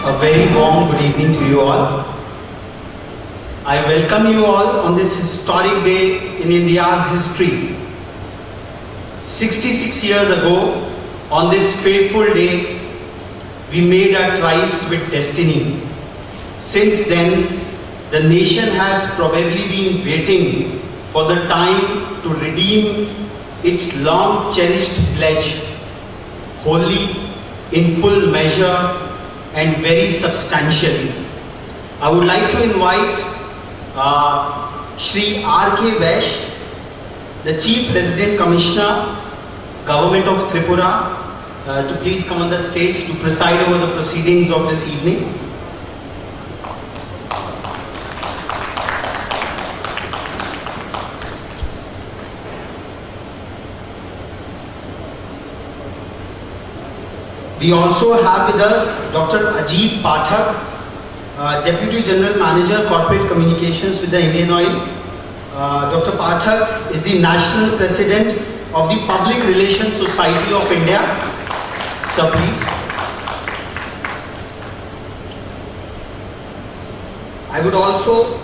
A very warm good evening to you all. I welcome you all on this historic day in India's history. 66 years ago, on this fateful day, we made our tryst with destiny. Since then, the nation has probably been waiting for the time to redeem its long cherished pledge, wholly, in full measure, and very substantially. I would like to invite Shri R.K. Vash, the Chief Resident Commissioner, Government of Tripura, to please come on the stage to preside over the proceedings of this evening. We also have with us Dr. Ajit Pathak, Deputy General Manager Corporate Communications with the Indian Oil. Dr. Pathak is the National President of the Public Relations Society of India. Sir, please. I would also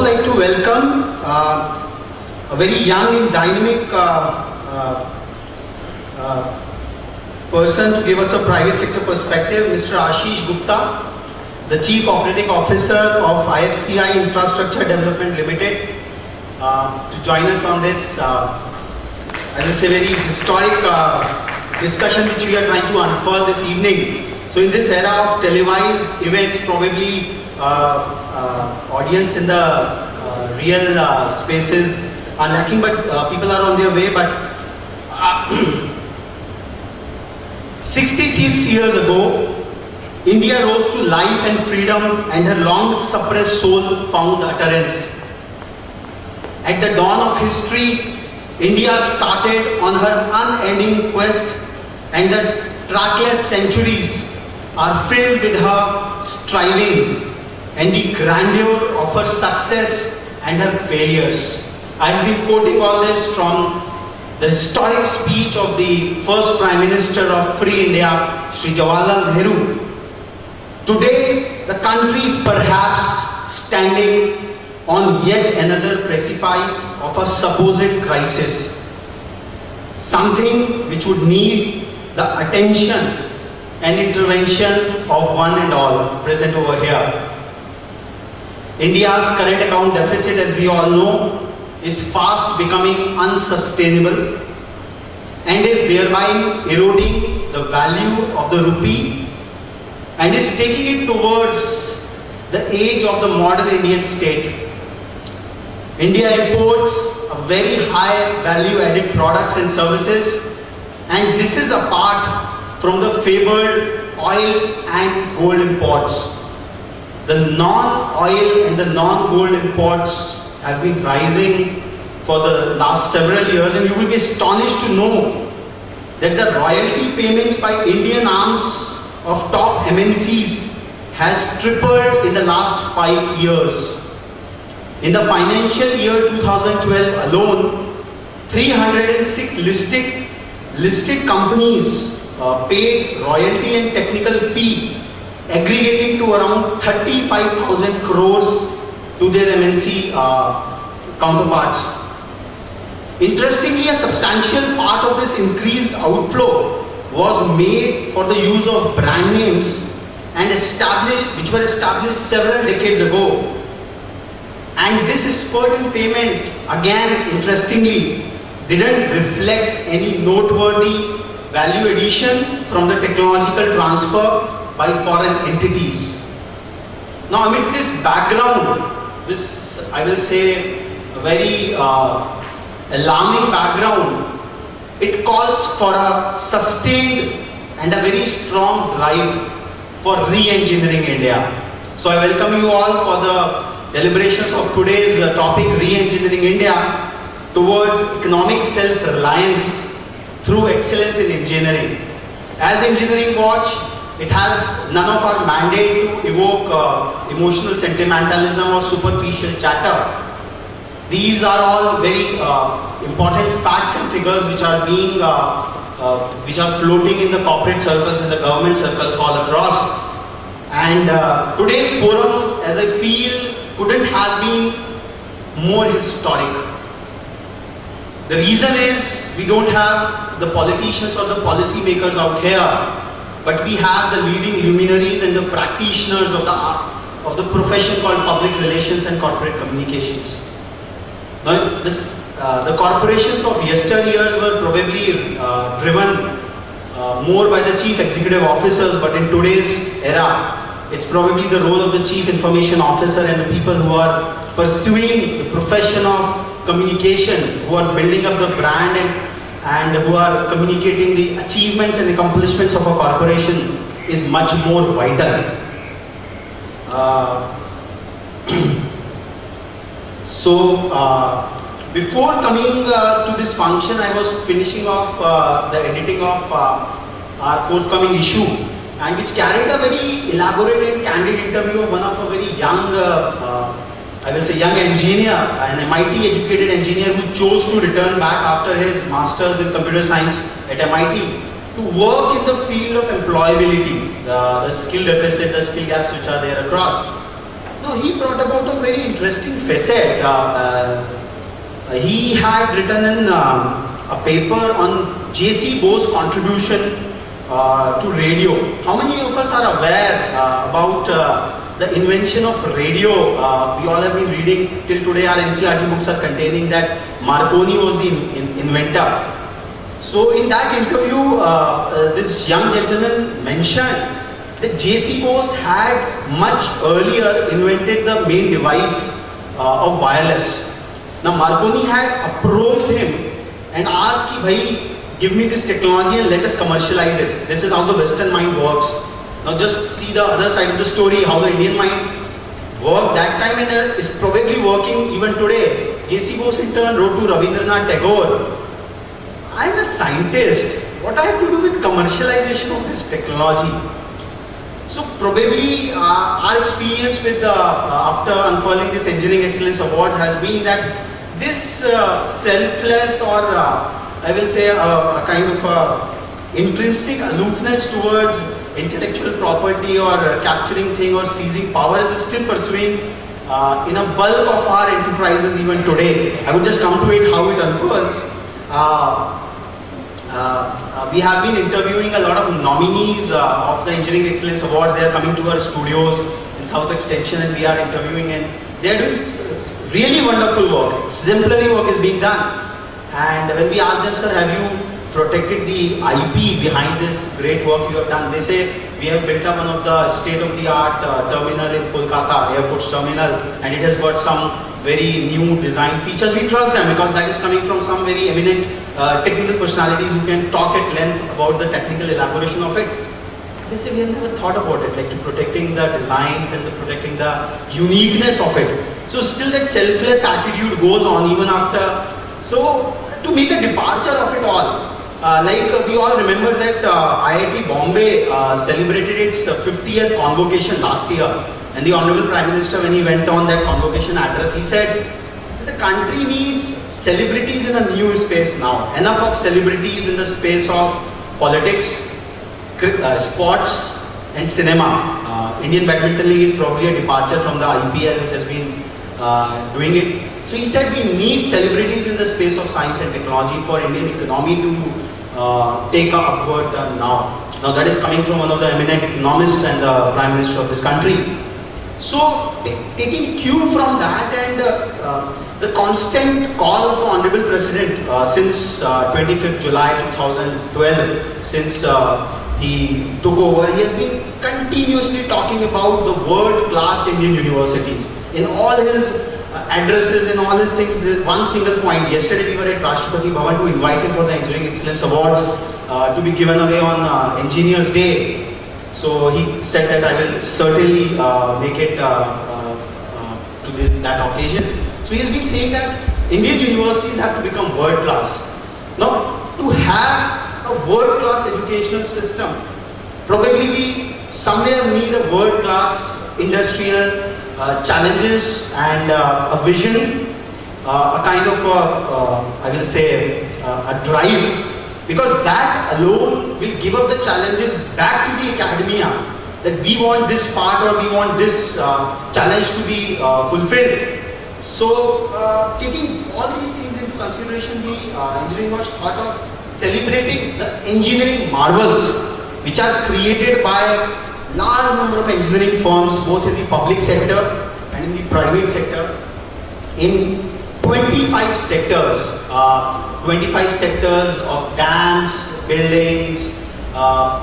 like to welcome a very young and dynamic person to give us a private sector perspective, Mr. Ashish Gupta, the Chief Operating Officer of IFCI Infrastructure Development Limited, to join us on this, I will say, very historic discussion which we are trying to unfurl this evening. So in this era of televised events, probably audience in the real spaces are lacking, but people are on their way. But 66 years ago, India rose to life and freedom, and her long suppressed soul found utterance. At the dawn of history, India started on her unending quest, and the trackless centuries are filled with her striving and the grandeur of her success and her failures. I have been quoting all this from the historic speech of the first Prime Minister of Free India, Sri Jawaharlal Nehru. Today, the country is perhaps standing on yet another precipice of a supposed crisis. Something which would need the attention and intervention of one and all present over here. India's current account deficit, as we all know, is fast becoming unsustainable and is thereby eroding the value of the rupee and is taking it towards the age of the modern Indian state. India imports a very high value added products and services, and this is apart from the favored oil and gold imports. The non-oil and the non-gold imports have been rising for the last several years, and you will be astonished to know that the royalty payments by Indian arms of top MNCs has tripled in the last 5 years. In the financial year 2012 alone, 306 listed companies paid royalty and technical fee aggregating to around 35,000 crores to their MNC counterparts. Interestingly, a substantial part of this increased outflow was made for the use of brand names which were established several decades ago. And this spurt in payment, again interestingly, didn't reflect any noteworthy value addition from the technological transfer by foreign entities. Now, amidst this background, this, I will say, a very alarming background, it calls for a sustained and a very strong drive for re-engineering India. So I welcome you all for the deliberations of today's topic, re-engineering India towards economic self-reliance through excellence in engineering. As Engineering Watch, it has none of our mandate to evoke emotional sentimentalism or superficial chatter. These are all very important facts and figures which are being which are floating in the corporate circles and the government circles all across. And today's forum, as I feel, couldn't have been more historic. The reason is we don't have the politicians or the policy makers out here, but we have the leading luminaries and the practitioners of the profession called public relations and corporate communications. Now, the corporations of yesteryears were probably driven more by the chief executive officers, but in today's era, it's probably the role of the chief information officer and the people who are pursuing the profession of communication, who are building up the brand and who are communicating the achievements and accomplishments of a corporation is much more vital. Before coming to this function, I was finishing off the editing of our forthcoming issue, and which carried a very elaborate and candid interview of one of a very young, I will say young engineer, an MIT educated engineer who chose to return back after his masters in computer science at MIT to work in the field of employability, the skill deficit, the skill gaps which are there across. Now he brought about a very interesting facet. He had written in a paper on J.C. Bose's contribution to radio. How many of us are aware about the invention of radio? We all have been reading till today. Our NCERT books are containing that Marconi was the inventor. So in that interview, this young gentleman mentioned that J.C. Bose had much earlier invented the main device of wireless. Now Marconi had approached him and asked, "Bhai, give me this technology and let us commercialize it. This is how the Western mind works." Now just see the other side of the story, how the Indian mind worked that time and is probably working even today. J.C. Bose in turn wrote to Rabindranath Tagore, "I am a scientist. What I have to do with commercialization of this technology?" So probably our experience with after unfurling this Engineering Excellence Awards has been that this selfless or I will say a kind of intrinsic aloofness towards intellectual property or capturing thing or seizing power is still pursuing in a bulk of our enterprises even today. I would just come to it how it unfolds. We have been interviewing a lot of nominees of the Engineering Excellence Awards. They are coming to our studios in South Extension and we are interviewing, and they are doing really wonderful work. Exemplary work is being done. And when we ask them, "Sir, have you protected the IP behind this great work you have done?" They say, "We have built up one of the state-of-the-art terminal in Kolkata, airport's terminal, and it has got some very new design features." We trust them because that is coming from some very eminent technical personalities who can talk at length about the technical elaboration of it. They say, "We have never thought about it, like to protecting the designs and protecting the uniqueness of it." So still that selfless attitude goes on even after. So to make a departure of it all, like we all remember that IIT Bombay celebrated its 50th convocation last year, and the Honorable Prime Minister, when he went on that convocation address, he said that the country needs celebrities in a new space now. Enough of celebrities in the space of politics, sports and cinema. Indian Badminton League is probably a departure from the IPL, which has been doing it. So he said we need celebrities in the space of science and technology for Indian economy to take a upward turn now. Now that is coming from one of the eminent economists and the Prime Minister of this country. So taking cue from that and the constant call of the Honorable President since 25th July 2012, since he took over, he has been continuously talking about the world-class Indian universities. In all his addresses and all his things, there's one single point. Yesterday we were at Rashtrapati Bhavan to invite him for the Engineering Excellence Awards to be given away on Engineers Day. So he said that I will certainly make it to that occasion. So he has been saying that Indian universities have to become world class. Now, to have a world class educational system, probably we somewhere need a world class industrial challenges and a vision a kind of I will say a drive, because that alone will give up the challenges back to the academia, that we want this part or we want this challenge to be fulfilled. So taking all these things into consideration, the engineering was thought of celebrating the engineering marvels which are created by large number of engineering firms, both in the public sector and in the private sector, in 25 sectors. 25 sectors of dams, buildings,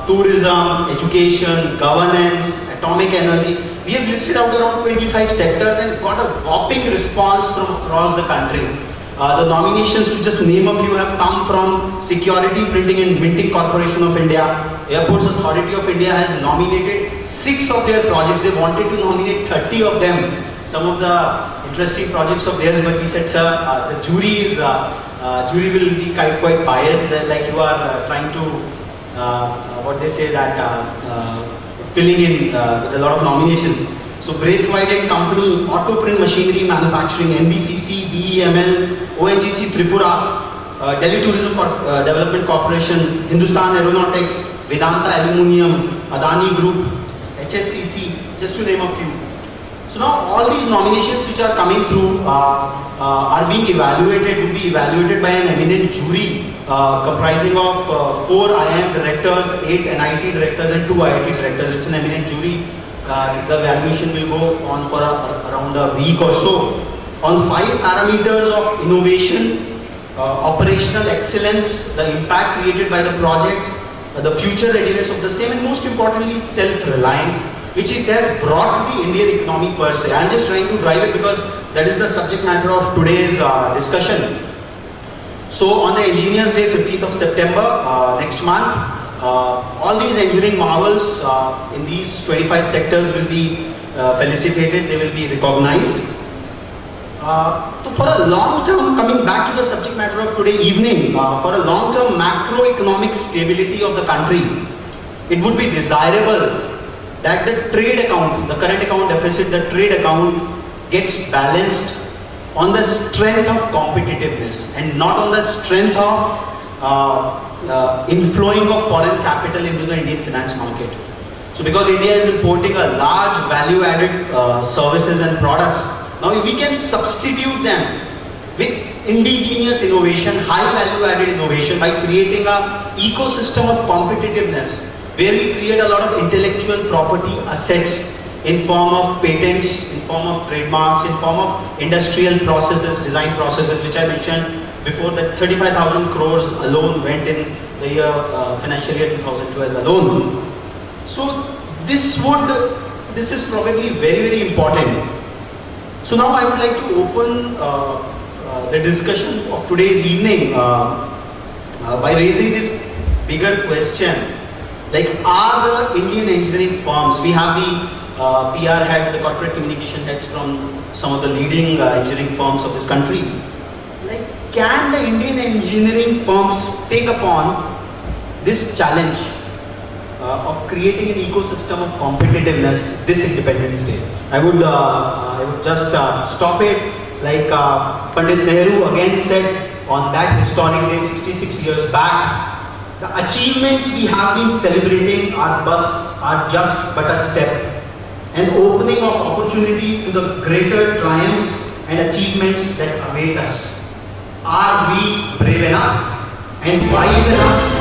tourism, education, governance, atomic energy. We have listed out around 25 sectors and got a whopping response from across the country. The nominations, to just name a few, have come from Security, Printing and Minting Corporation of India. Airports Authority of India has nominated 6 of their projects. They wanted to nominate 30 of them. Some of the interesting projects of theirs, but we said, sir, the jury will be quite biased. Like you are trying to, what they say, that filling in with a lot of nominations. So Braithwaite and Company, Auto Print Machinery Manufacturing, NBCC, BEML, ONGC Tripura, Delhi Tourism Development Corporation, Hindustan Aeronautics, Vedanta Aluminium, Adani Group, HSCC, just to name a few. So now all these nominations which are coming through are being evaluated, will be evaluated by an eminent jury comprising of 4 IIM directors, 8 NIT directors and 2 IIT directors. It's an eminent jury. The evaluation will go on for around a week or so on 5 parameters of innovation, operational excellence, the impact created by the project, the future readiness of the same, and most importantly self-reliance, which it has brought to the Indian economy per se. I am just trying to drive it because that is the subject matter of today's discussion. So on the Engineers Day, 15th of September, next month, all these engineering marvels in these 25 sectors will be felicitated, they will be recognized. So for a long term, coming back to the subject matter of today evening, for a long term macroeconomic stability of the country, it would be desirable that the trade account, the current account deficit, the trade account gets balanced on the strength of competitiveness and not on the strength of inflowing of foreign capital into the Indian finance market. So because India is importing a large value added services and products, now if we can substitute them with indigenous innovation, high value added innovation, by creating an ecosystem of competitiveness where we create a lot of intellectual property assets in form of patents, in form of trademarks, in form of industrial processes, design processes, which I mentioned before, that 35,000 crores alone went in the year, financial year 2012 alone. So this is probably very, very important. So now I would like to open the discussion of today's evening by raising this bigger question. Like, are the Indian engineering firms, we have the PR heads, the corporate communication heads from some of the leading engineering firms of this country. Like, can the Indian engineering firms take upon this challenge of creating an ecosystem of competitiveness this Independence Day? I would just stop it, like Pandit Nehru again said on that historic day 66 years back. The achievements we have been celebrating are just but a step, an opening of opportunity to the greater triumphs and achievements that await us. Are we brave enough and wise enough